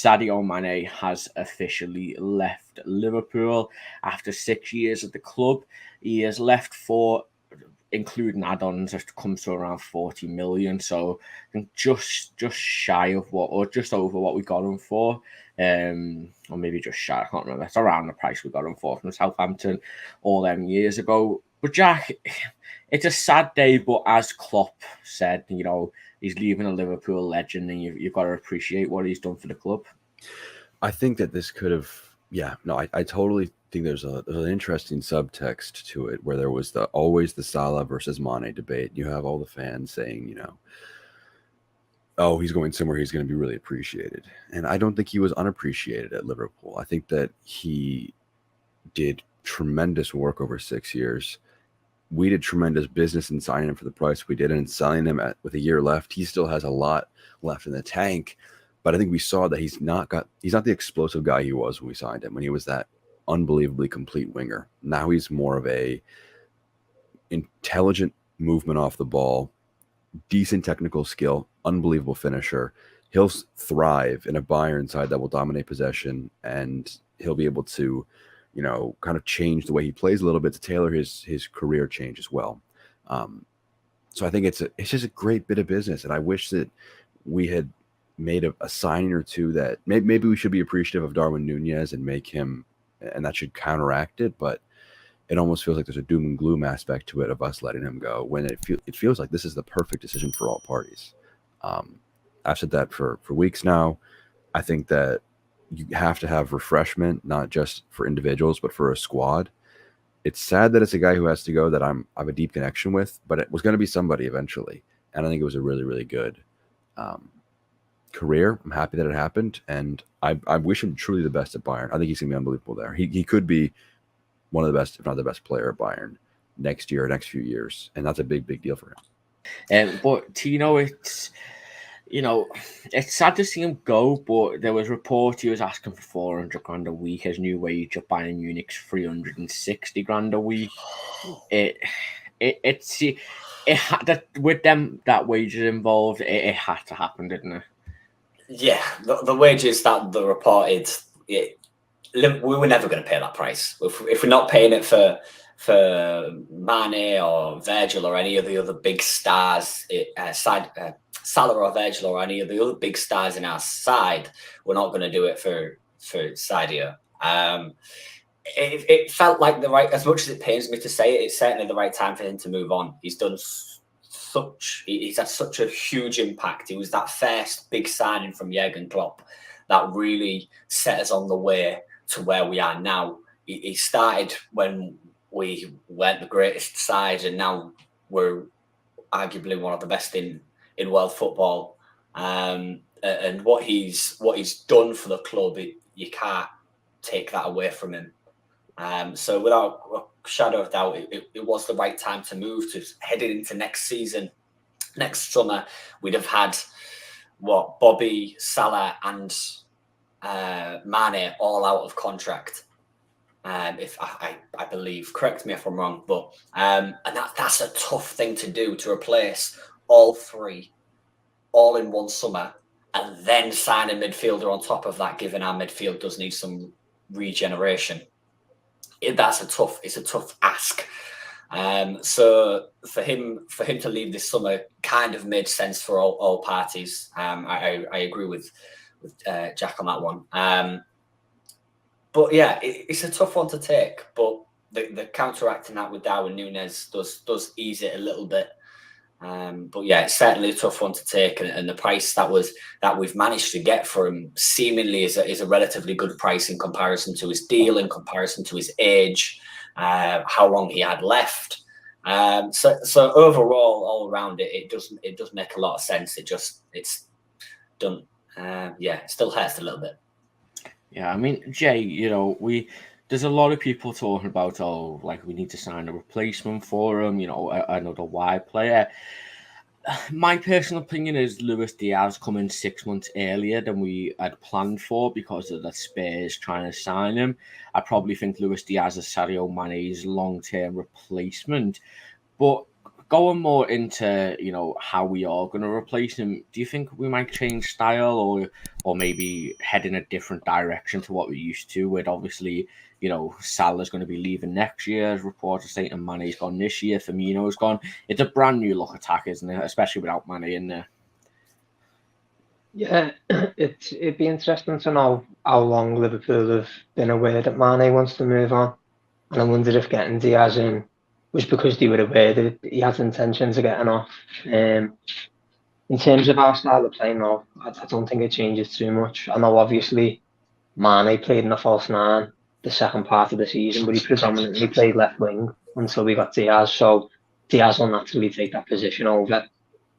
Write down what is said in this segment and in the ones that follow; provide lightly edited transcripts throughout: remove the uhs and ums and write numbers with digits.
Sadio Mane has officially left Liverpool after 6 years at the club. He has left for, including add-ons, it comes to around 40 million. So I think just shy of what, or just over what we got him for. Or maybe just shy, I can't remember. It's around the price we got him for from Southampton all them years ago. But Jack, it's a sad day, but as Klopp said, he's leaving a Liverpool legend, and you've got to appreciate what he's done for the club. I think that this could have, I totally think there's an interesting subtext to it where there was always the Salah versus Mane debate. You have all the fans saying, oh, he's going somewhere he's going to be really appreciated. And I don't think he was unappreciated at Liverpool. I think that he did tremendous work over 6 years. We did tremendous business in signing him for the price we did, and selling him with a year left. He still has a lot left in the tank, but I think we saw that he's not the explosive guy he was when we signed him, when he was that unbelievably complete winger. Now he's more of a intelligent movement off the ball, decent technical skill, unbelievable finisher. He'll thrive in a Bayern side that will dominate possession, and he'll be able to kind of change the way he plays a little bit to tailor his career change as well. So I think it's just a great bit of business, and I wish that we had made a signing or two that maybe we should be appreciative of Darwin Nunez and make him, and that should counteract it. But it almost feels like there's a doom and gloom aspect to it of us letting him go, when it feels like this is the perfect decision for all parties. I've said that for weeks now. I think that you have to have refreshment, not just for individuals, but for a squad. It's sad that it's a guy who has to go that I have a deep connection with, but it was going to be somebody eventually. And I think it was a really, really good career. I'm happy that it happened. And I wish him truly the best at Bayern. I think he's going to be unbelievable there. He could be one of the best, if not the best player at Bayern next few years. And that's a big, big deal for him. But Tino, it's sad to see him go, but there was reports he was asking for 400 grand a week. His new wage at Bayern Munich's 360 grand a week. It had with them, that wages involved, it had to happen, didn't it? Yeah, the wages that the reported, we were never going to pay that price. If we're not paying it for Mane or Virgil or any of the other big stars, Salah or Virgil or any of the other big stars in our side, we're not going to do it for Sadio. It felt like the right, as much as it pains me to say it, it's certainly the right time for him to move on. He's had such a huge impact. He was that first big signing from Jurgen Klopp that really set us on the way to where we are now. He started when we weren't the greatest side, and now we're arguably one of the best in world football. And what he's done for the club, you can't take that away from him. So without a shadow of doubt, it was the right time to move, to headed into next season. Next summer, we'd have had Bobby, Salah and Mane all out of contract. If I believe, correct me if I'm wrong, but and that's a tough thing to do, to replace all three all in one summer and then sign a midfielder on top of that, given our midfield does need some regeneration. It's a tough ask. So for him to leave this summer kind of made sense for all parties. I agree with Jack on that one. But yeah, it's a tough one to take. But the counteracting that with Darwin Nunez does ease it a little bit. But yeah, it's certainly a tough one to take, and the price that we've managed to get for him seemingly is a relatively good price in comparison to his deal, in comparison to his age, how long he had left. So overall, all around it does make a lot of sense. It's done. It still hurts a little bit. Yeah, I mean, Jay, there's a lot of people talking about, we need to sign a replacement for him, another wide player. My personal opinion is Luis Diaz coming 6 months earlier than we had planned for because of the Spurs trying to sign him. I probably think Luis Diaz is Sadio Mane's long-term replacement. But going more into, how we are going to replace him, do you think we might change style or maybe head in a different direction to what we used to, with obviously, Salah's going to be leaving next year, as reports are saying, Mane's gone this year, Firmino's gone. It's a brand new look attack, isn't it? Especially without Mane in there. Yeah, it'd be interesting to know how long Liverpool have been aware that Mane wants to move on. And I wonder if getting Diaz in was because they were aware that he has intentions of getting off. In terms of our style of playing now, I don't think it changes too much. I know obviously Mane played in a false nine the second part of the season, but he predominantly played left wing until we got Diaz. So Diaz will naturally take that position over.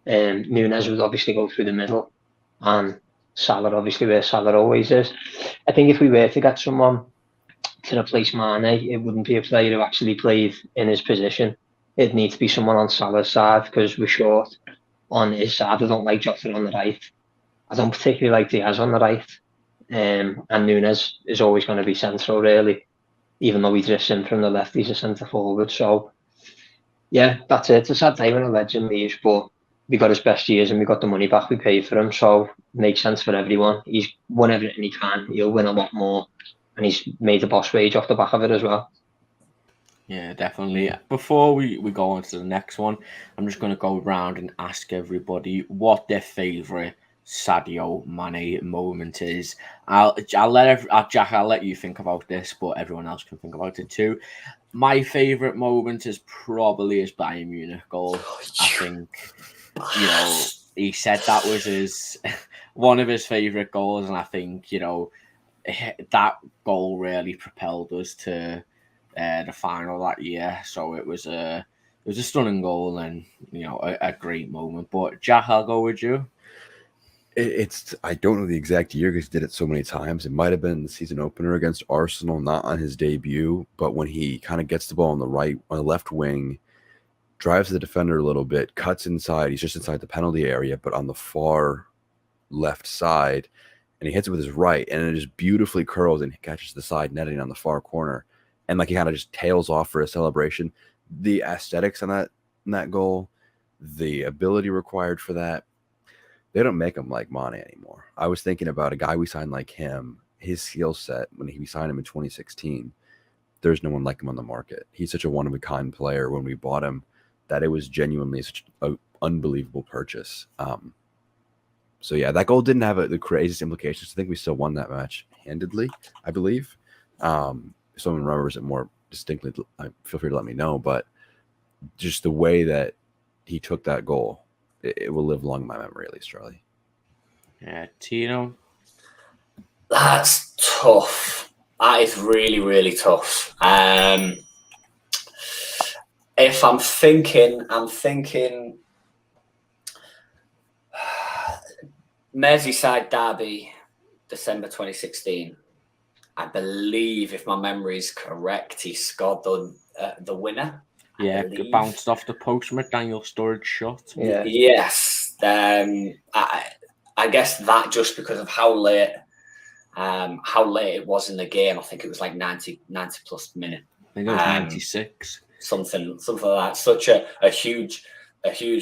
Núñez would obviously go through the middle, and Salah obviously where Salah always is. I think if we were to get someone to replace Mane, it wouldn't be a player who actually played in his position. It'd need to be someone on Salah's side, because we're short on his side. I don't like Jota on the right. I don't particularly like Diaz on the right. And Núñez is always going to be central, really. Even though he drifts in from the left, he's a centre forward. So, yeah, that's it. It's a sad day when a legend leaves, but we got his best years and we got the money back we paid for him. So, it makes sense for everyone. He's won everything he can. He'll win a lot more. And he's made the boss wage off the back of it as well. Yeah, definitely. Before we go on to the next one, I'm just going to go around and ask everybody what their favourite Sadio Mane moment is. Jack, I'll let you think about this, but everyone else can think about it too. My favourite moment is probably his Bayern Munich goal. I think, he said that was his one of his favourite goals, and I think, that goal really propelled us to the final that year. So it was a stunning goal and a great moment. But Jack, I'll go with you. I don't know the exact year because he did it so many times. It might have been the season opener against Arsenal, not on his debut, but when he kind of gets the ball on the left wing, drives the defender a little bit, cuts inside. He's just inside the penalty area, but on the far left side, and he hits it with his right, and it just beautifully curls and catches the side netting on the far corner, and he kind of just tails off for a celebration. The aesthetics on that goal, the ability required for that. They don't make him like Mane anymore. I was thinking about a guy we signed like him, his skill set, when we signed him in 2016, there's no one like him on the market. He's such a one-of-a-kind player when we bought him that it was genuinely such an unbelievable purchase. So, yeah, that goal didn't have the craziest implications. I think we still won that match handedly, I believe. If someone remembers it more distinctly, feel free to let me know. But just the way that he took that goal, it will live long in my memory, at least, Charlie. Yeah, Tino? That's tough. That is really, really tough. If I'm thinking Merseyside derby, December 2016. I believe, if my memory is correct, he scored the winner. Yeah, it bounced off the post from a Daniel Sturridge shot. Yeah. Yes. I guess that just because of how late it was in the game. I think it was like 90 plus minute. I think it was 96. Something like that. Such a huge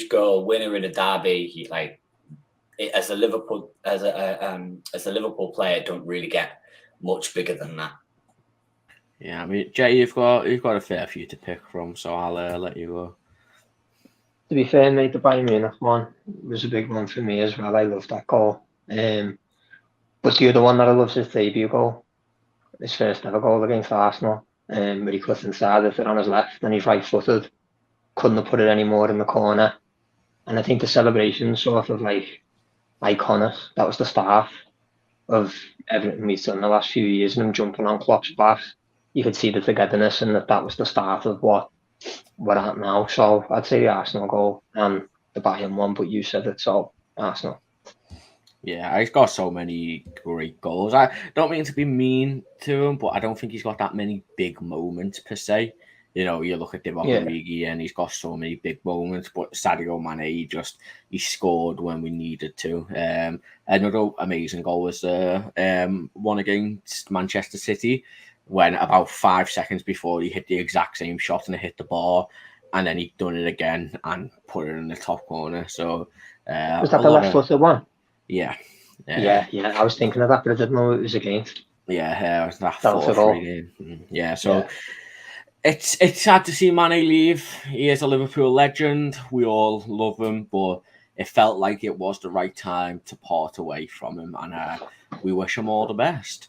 goal, winner in a derby. As a Liverpool player, don't really get much bigger than that. Yeah, I mean, Jay, you've got a fair few to pick from, so I'll let you go. To be fair, mate, the Bayern Munich one was a big one for me as well. I loved that goal. But the other one that I love is his debut goal, his first ever goal against Arsenal, where he cut inside it on his left and he's right-footed. Couldn't have put it any more in the corner. And I think the celebration sort of iconic. That was the start of everything we've done the last few years, and him jumping on Klopp's back. You could see the togetherness, and that was the start of what we're at now. So I'd say the Arsenal goal and the Bayern one, but you said it, so Arsenal. Yeah, he's got so many great goals. I don't mean to be mean to him, but I don't think he's got that many big moments per se. You look at Divock Origi and he's got so many big moments, but Sadio Mane, he scored when we needed to. Another amazing goal was one against Manchester City, when about 5 seconds before he hit the exact same shot and it hit the bar. and then he done it again and put it in the top corner. So was that the left-footed one? Yeah. Yeah. I was thinking of that, but I didn't know it was against. Yeah, it was that 4-3 game. Yeah, so it's sad to see Mane leave. He is a Liverpool legend. We all love him, but it felt like it was the right time to part away from him, and we wish him all the best.